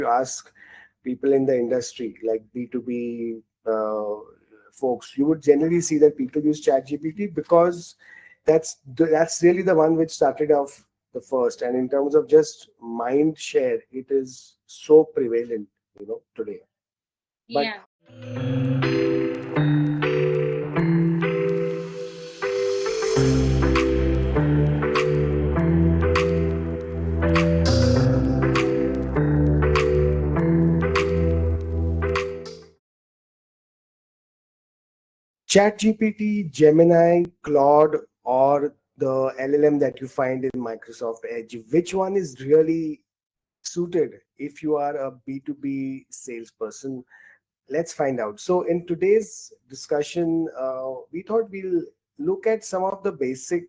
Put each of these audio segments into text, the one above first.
you ask people in the industry like B2B folks, you would generally see that people use ChatGPT because that's really the one which started off the first. And in terms of just mind share, it is so prevalent, today. But Yeah. ChatGPT, Gemini, Claude, or the LLM that you find in Microsoft Edge, which one is really suited if you are a B2B salesperson? Let's find out. So, in today's discussion, we thought we'll look at some of the basic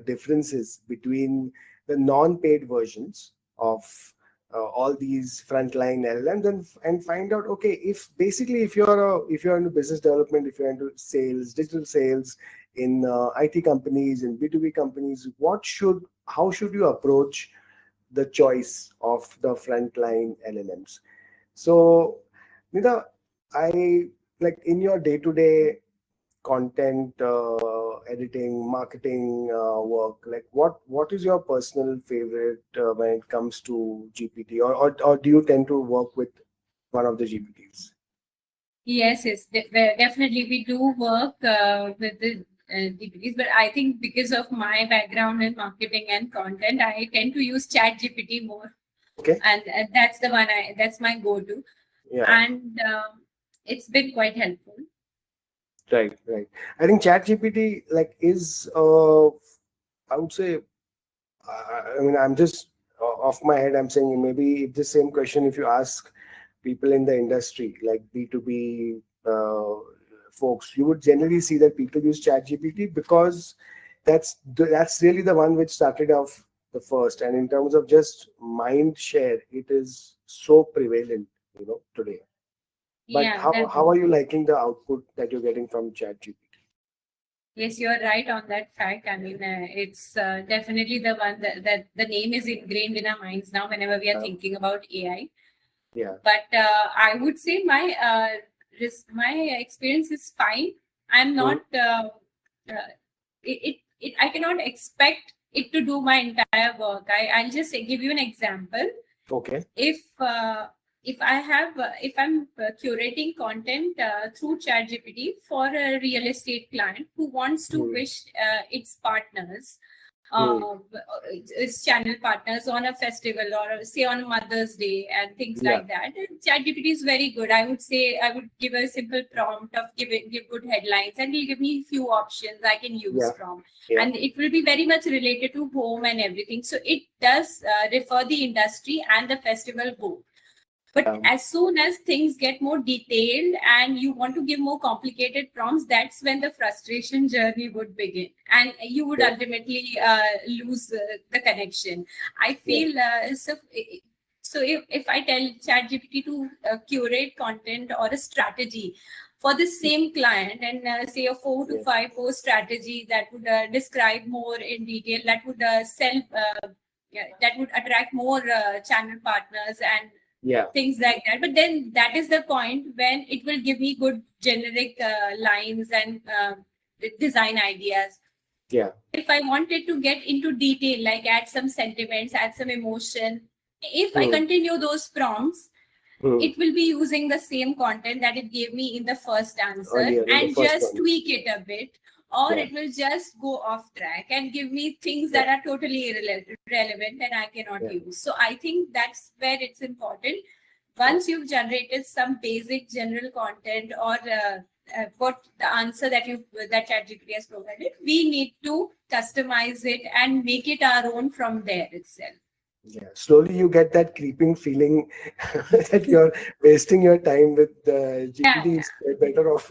differences between the non-paid versions of all these frontline LLMs, and find out, okay, if basically if you're into business development, if you're into sales, digital sales in IT companies, in B2B companies, how should you approach the choice of the frontline LLMs? So, Nida, I like in your day-to-day content editing, marketing work, like what is your personal favorite when it comes to GPT, or do you tend to work with one of the GPTs? Yes, definitely. We do work with the GPTs, but I think because of my background in marketing and content, I tend to use Chat GPT more, Okay. and that's the one that's my go-to, Yeah. and it's been quite helpful. Right. Right. I think ChatGPT is I would say, I mean, I'm just off my head. I'm saying maybe it's the same question if you ask people in the industry, like B2B folks, you would generally see that people use ChatGPT because that's really the one which started off the first. And in terms of just mind share, it is so prevalent, today. But Yeah, how are you liking the output that you're getting from ChatGPT? yes, you're right on that fact. I mean, it's definitely the one that the name is ingrained in our minds now whenever we are Uh, thinking about AI. yeah. But I would say my experience is fine. I'm Mhm. not. I cannot expect it to do my entire work. I'll just give you an example. Okay. If I have if I'm curating content through ChatGPT for a real estate client who wants to Hmm. wish its partners, Hmm. its channel partners on a festival or say on Mother's Day and things Yeah. like that. And ChatGPT is very good. I would say I would give a simple prompt of give good headlines, and it'll give me few options I can use Yeah. from, Yeah. and it will be very much related to home and everything. So it does refer the industry and the festival both. But Um, as soon as things get more detailed and you want to give more complicated prompts, that's when the frustration journey would begin, and you would yeah. ultimately lose the connection. I Yeah. feel so. If I tell ChatGPT to curate content or a strategy for the same client, and say a 4 to 5 post strategy that would describe more in detail, that would yeah, that would attract more channel partners and Yeah. things like that. But then that is the point when it will give me good generic lines and design ideas. Yeah. If I wanted to get into detail, like add some sentiments, add some emotion, if I Hmm. continue those prompts, Hmm. it will be using the same content that it gave me in the first answer Earlier in the and first just one. tweak it a bit, or Yeah. it will just go off track and give me things Yeah. that are totally irrelevant and I cannot Yeah. use. So I think that's where it's important. Once you've generated some basic general content, or what the answer that ChatGPT has provided, we need to customize it and make it our own from there itself. Yeah. Slowly you get that creeping feeling that you're wasting your time with the Yeah, GPT. Is better off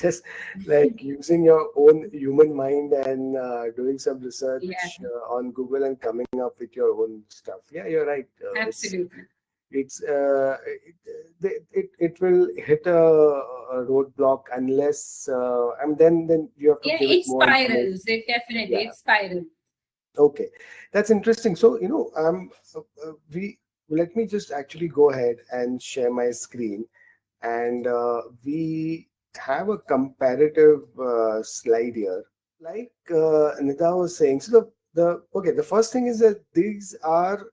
just like using your own human mind and doing some yeah, research on Google and coming up with your own stuff. Yeah, you're right. absolutely. It will hit a roadblock unless and then you have to Yeah, give it it more information. spirals. It definitely Yeah. it spirals. Okay, that's interesting. So we let me just actually go ahead and share my screen, and we have a comparative slide here. Like Nida was saying, so the first thing is that these are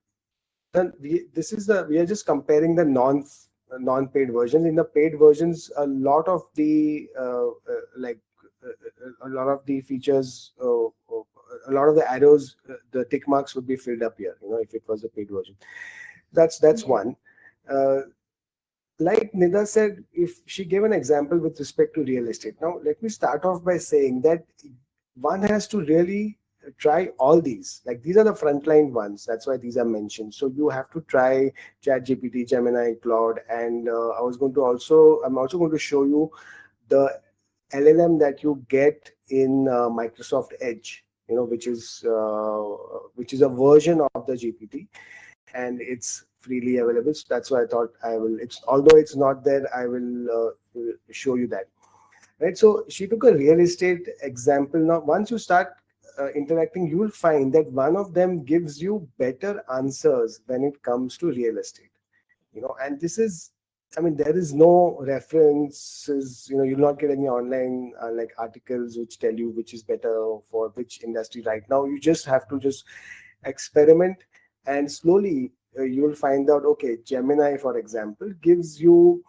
this is the we are just comparing the non-paid versions. In the paid versions, a lot of the a lot of the features, a lot of the arrows, the tick marks would be filled up here. If it was a paid version, that's Yes. one. Uh, like Nida said, if she gave an example with respect to real estate. Now, let me start off by saying that one has to really try all these. Like these are the frontline ones. That's why these are mentioned. So you have to try ChatGPT, Gemini, Claude, and I'm also going to show you the LLM that you get in Microsoft Edge. Which is a version of the GPT, and it's freely available. So that's why I thought I will. It's although it's not there, I will show you that. Right. So she took a real estate example. Now, once you start interacting, you will find that one of them gives you better answers when it comes to real estate. And this is. I mean, there is no references. You'll not get any online like articles which tell you which is better for which industry right now. You just have to just experiment, and slowly you will find out, okay, Gemini, for example, gives you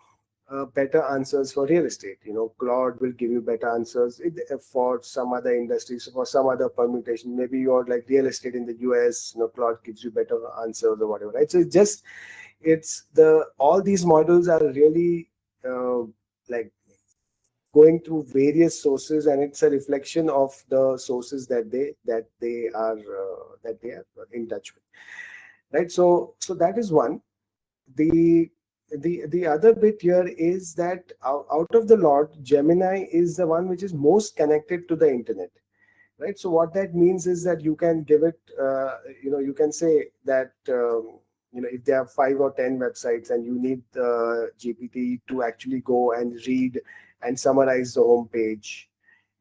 better answers for real estate. Claude will give you better answers for some other industries, for some other permutation. Maybe you're like real estate in the US, Claude gives you better answers or whatever, right? So it's the all these models are really like going through various sources, and it's a reflection of the sources that they are in touch with, right? So that is one. The the the other bit here is that out of the lot, Gemini is the one which is most connected to the internet, right? So what that means is that you can give it you can say that if there are 5 or 10 websites and you need GPT to actually go and read and summarize the home page,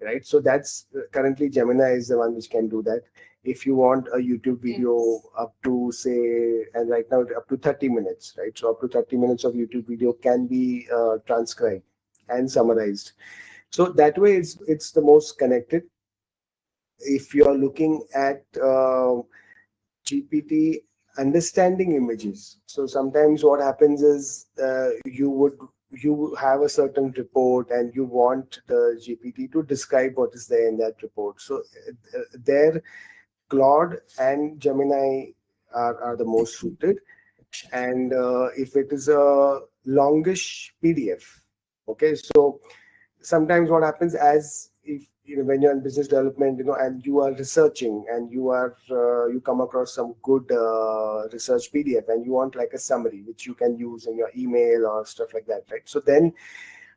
right? So that's currently Gemini is the one which can do that. If you want a YouTube video Yes. up to say, and right now up to 30 minutes, right? So up to 30 minutes of YouTube video can be transcribed and summarized. So that way it's the most connected. If you're looking at GPT understanding images, so sometimes what happens is you have a certain report and you want the GPT to describe what is there in that report. So there, Claude and Gemini are the most suited. And if it is a longish PDF, okay, so sometimes what happens, as if when you're in business development, and you are researching, and you come across some good research PDF, and you want like a summary which you can use in your email or stuff like that, right? So then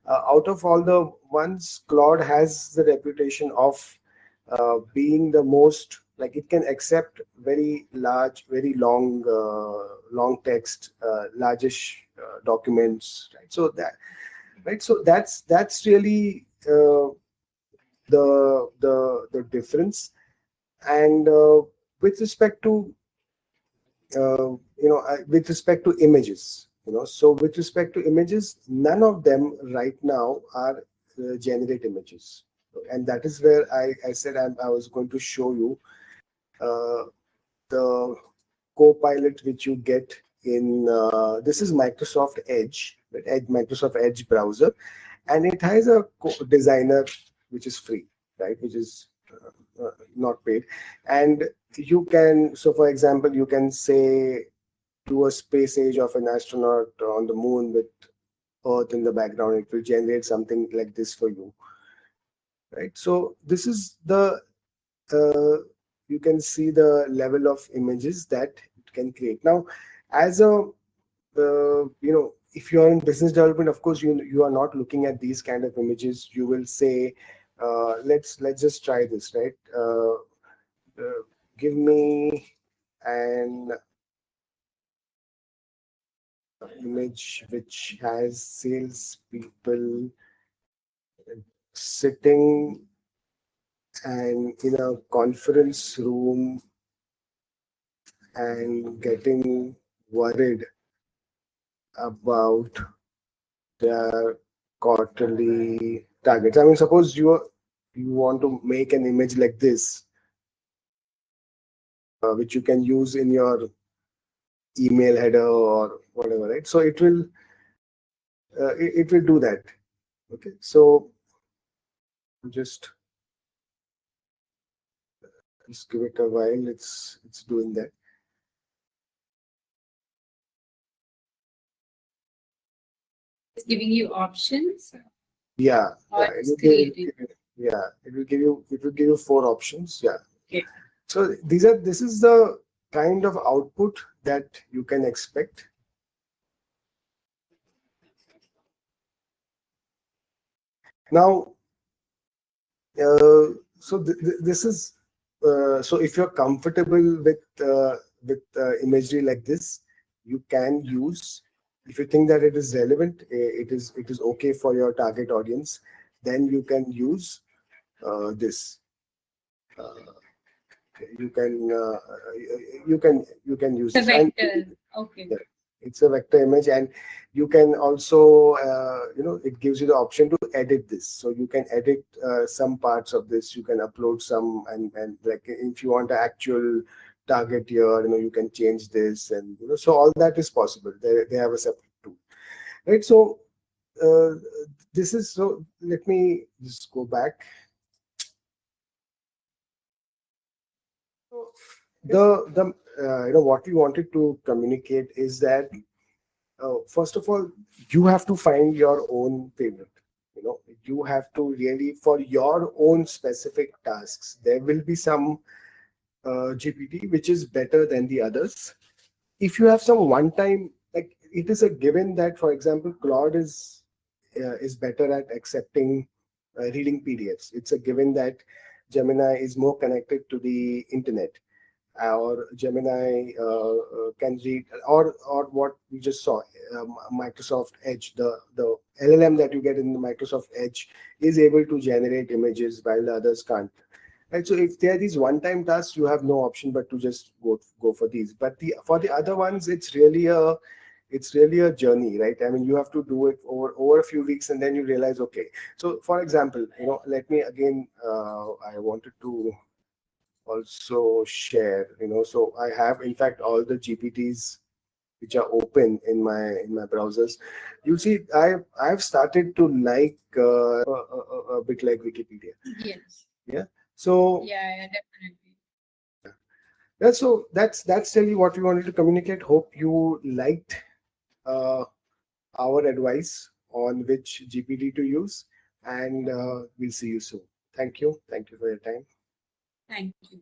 out of all the ones, Claude has the reputation of being the most, like, it can accept very large, very long text, largish documents, right? So that's really the difference. And with respect to with respect to images, so with respect to images, none of them right now are generate images. And that is where I said I was going to show you uh, the Copilot which you get in this is Microsoft Edge, Microsoft Edge browser, and it has a designer which is free, right? Which is not paid, and you can. So, for example, you can say do a space age of an astronaut on the moon with Earth in the background. It will generate something like this for you, right? So this is the you can see the level of images that it can create. Now, as a if you are in business development, of course you are not looking at these kind of images. You will say, let's just try this, right? Give me an image which has sales people sitting and in a conference room and getting worried about their quarterly targets. I mean, suppose you want to make an image like this, which you can use in your email header or whatever, right? So it will do that. Okay, so just give it a while. It's doing that. It's giving you options. Yeah, Or yeah, it's creating. it will give you 4 options. Yeah. Okay. So this is the kind of output that you can expect. Now, so this is so if you're comfortable with imagery like this, you can use. If you think that it is relevant, it is okay for your target audience, then you can use this. You can use The this. And vector. Okay. yeah, it's a vector image, and you can also it gives you the option to edit this, so you can edit some parts of this. You can upload some, and like if you want an actual target here, you can change this, and so all that is possible. They have a separate tool, right? So this is, so let me just go back. The what we wanted to communicate is that first of all, you have to find your own favorite. You have to really, for your own specific tasks, there will be some GPT which is better than the others. If you have some one time, like, it is a given that, for example, Claude is better at accepting reading PDFs. It's a given that Gemini is more connected to the internet, or Gemini can read, or what we just saw, Microsoft Edge, the LLM that you get in the Microsoft Edge is able to generate images while the others can't. Right, so if there are these one-time tasks, you have no option but to just go for these. But for the other ones, it's really a journey, right? I mean, you have to do it over a few weeks, and then you realize, okay. So, for example, let me again. I wanted to also share. So I have, in fact, all the GPTs which are open in my browsers. You'll see I've started to like a bit like Wikipedia. Yes. Yeah. So Yeah, definitely. yeah, so that's really what we wanted to communicate. Hope you liked uh, our advice on which GPT to use, and we'll see you soon. Thank you for your time. Thank you.